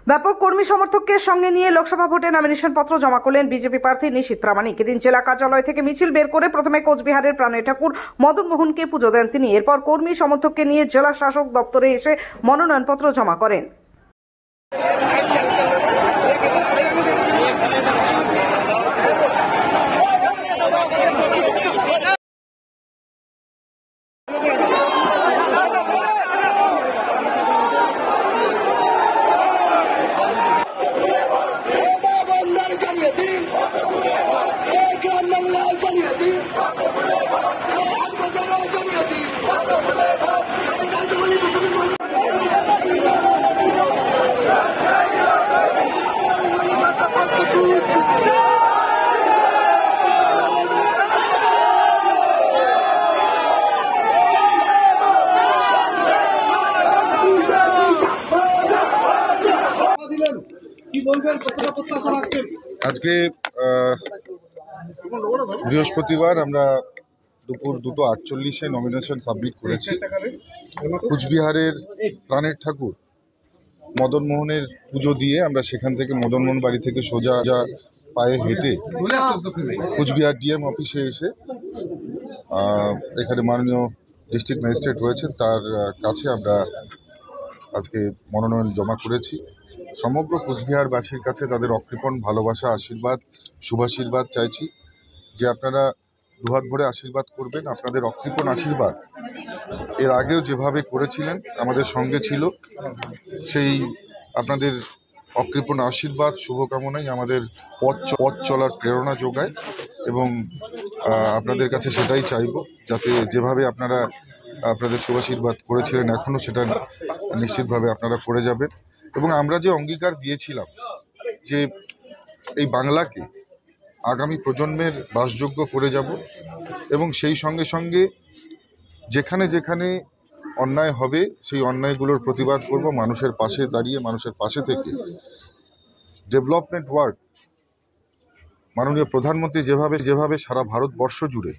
ব্যাপক কর্মী সমর্থককে সঙ্গে নিয়ে লোকসভা ভোটে নমিনেশন পত্র জমা করলেন বিজেপি প্রার্থী নিশীথ প্রামাণিক। এদিন জেলা কার্যালয় থেকে মিছিল বের করে প্রথমে কোচবিহারের প্রাণের ঠাকুর মদন মোহনকে পুজো দেন তিনি। এরপর কর্মী সমর্থককে নিয়ে জেলা শাসক দপ্তরে এসে মনোনয়নপত্র জমা করেন। আজকে বৃহস্পতিবার আমরা দুপুর 2:48-এ নমিনেশন সাবমিট করেছি। কুচবিহারের প্রাণের ঠাকুর মদন মোহনের পুজো দিয়ে আমরা সেখান থেকে মদন মোহন বাড়ি থেকে সোজা পায়ে হেঁটে কুচবিহার ডিএম অফিসে এসে এখানে মাননীয় ডিস্ট্রিক্ট ম্যাজিস্ট্রেট রয়েছেন, তার কাছে আমরা আজকে মনোনয়ন জমা করেছি। সমগ্র কুচবিহারবাসীর কাছে তাদের অকৃপণ ভালোবাসা, আশীর্বাদ, শুভাশীর্বাদ চাইছি যে আপনারা দুহাত ভরে আশীর্বাদ করবেন। আপনাদের অকৃপণ আশীর্বাদ এর আগেও যেভাবে করেছিলেন আমাদের সঙ্গে ছিল, সেই আপনাদের অকৃপণ আশীর্বাদ শুভকামনাই আমাদের পথ চলার প্রেরণা যোগায় এবং আপনাদের কাছে সেটাই চাইব, যাতে যেভাবে আপনারা আপনাদের শুভাশীর্বাদ করেছিলেন এখনও সেটা নিশ্চিতভাবে আপনারা করে যাবেন। এবং আমরা যে অঙ্গীকার দিয়েছিলাম যে এই বাংলাকে আগামী প্রজন্মের বাসযোগ্য করে যাব এবং সেই সঙ্গে সঙ্গে যেখানে যেখানে অন্যায় হবে সেই অন্যায়গুলোর প্রতিবাদ করব, মানুষের পাশে দাঁড়িয়ে মানুষের পাশে থেকে ডেভেলপমেন্ট ওয়ার্ক মাননীয় প্রধানমন্ত্রী যেভাবে সারা ভারতবর্ষ জুড়ে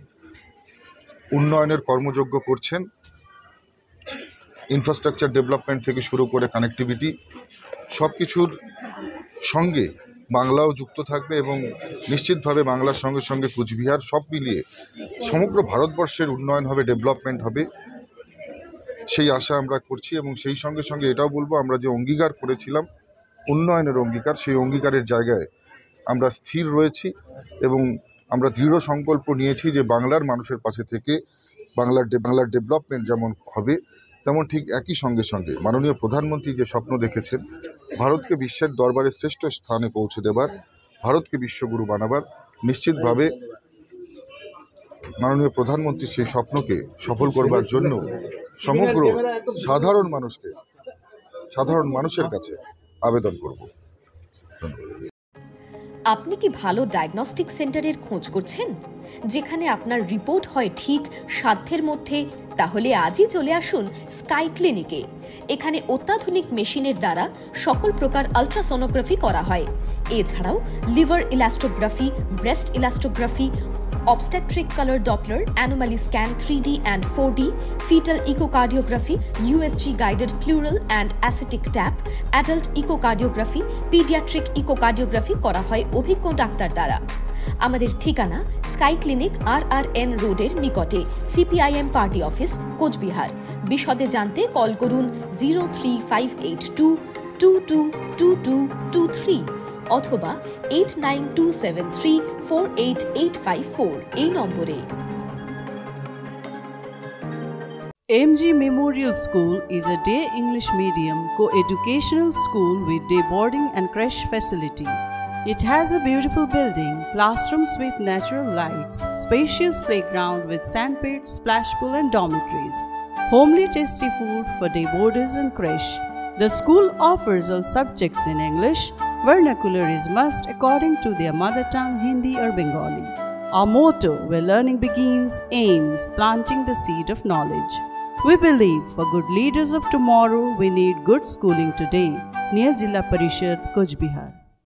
উন্নয়নের কর্মযজ্ঞ করছেন, ইনফ্রাস্ট্রাকচার ডেভেলপমেন্ট থেকে শুরু করে কানেক্টিভিটি সব কিছুর সঙ্গে বাংলাও যুক্ত থাকবে এবং নিশ্চিতভাবে বাংলার সঙ্গে সঙ্গে কুচবিহার সব মিলিয়ে সমগ্র ভারতবর্ষের উন্নয়ন হবে, ডেভেলপমেন্ট হবে, সেই আশা আমরা করছি। এবং সেই সঙ্গে সঙ্গে এটাও বলবো, আমরা যে অঙ্গীকার করেছিলাম উন্নয়নের অঙ্গীকার, সেই অঙ্গীকারের জায়গায় আমরা স্থির রয়েছি এবং আমরা দৃঢ় সংকল্প নিয়েছি যে বাংলার মানুষের পাশে থেকে বাংলার ডেভেলপমেন্ট যেমন হবে তেমন ঠিক একই সঙ্গে সঙ্গে মাননীয় প্রধানমন্ত্রী যে স্বপ্ন দেখেছেন ভারতকে বিশ্বের দরবারে শ্রেষ্ঠ স্থানে পৌঁছে দেবার, ভারতকে বিশ্বগুরু বানাবার, নিশ্চিতভাবে মাননীয় প্রধানমন্ত্রী সেই স্বপ্নকে সফল করবার জন্য সমগ্র সাধারণ মানুষের কাছে আবেদন করব। আপনি কি ভালো ডায়াগনস্টিক সেন্টারের খোঁজ করছেন, যেখানে আপনার রিপোর্ট হয় ঠিক সাধ্যের মধ্যে? তাহলে আজই চলে আসুন স্কাই ক্লিনিকে। এখানে অত্যাধুনিক মেশিনের দ্বারা সকল প্রকার আলট্রাসোনোগ্রাফি করা হয়। এছাড়াও liver elastography, breast elastography, obstetric color Doppler, anomaly scan 3D and 4D, fetal echocardiography, USG guided pleural and ascitic tap, adult echocardiography, pediatric echocardiography করা হয় অভিজ্ঞ ডাক্তার দ্বারা। আমাদের ঠিকানা স্কাই ক্লিনিক RRN রোডের নিকটে, CPIM পার্টি অফিস, কোচবিহার। বিশদে জানতে কল করুন 03582222223 অথবা 8927348854 এই নম্বরে। MG Memorial School is a day English medium co-educational school with day boarding and creche facility. It has a beautiful building, classrooms with natural lights, spacious playground with sandpit, splash pool and dormitories, homely tasty food for day boarders and creche. The school offers all subjects in English. Vernacular is must according to their mother tongue Hindi or Bengali. Our motto, where learning begins, aims planting the seed of knowledge. We believe for good leaders of tomorrow, we need good schooling today. Near Jilla Parishad, Coach Bihar.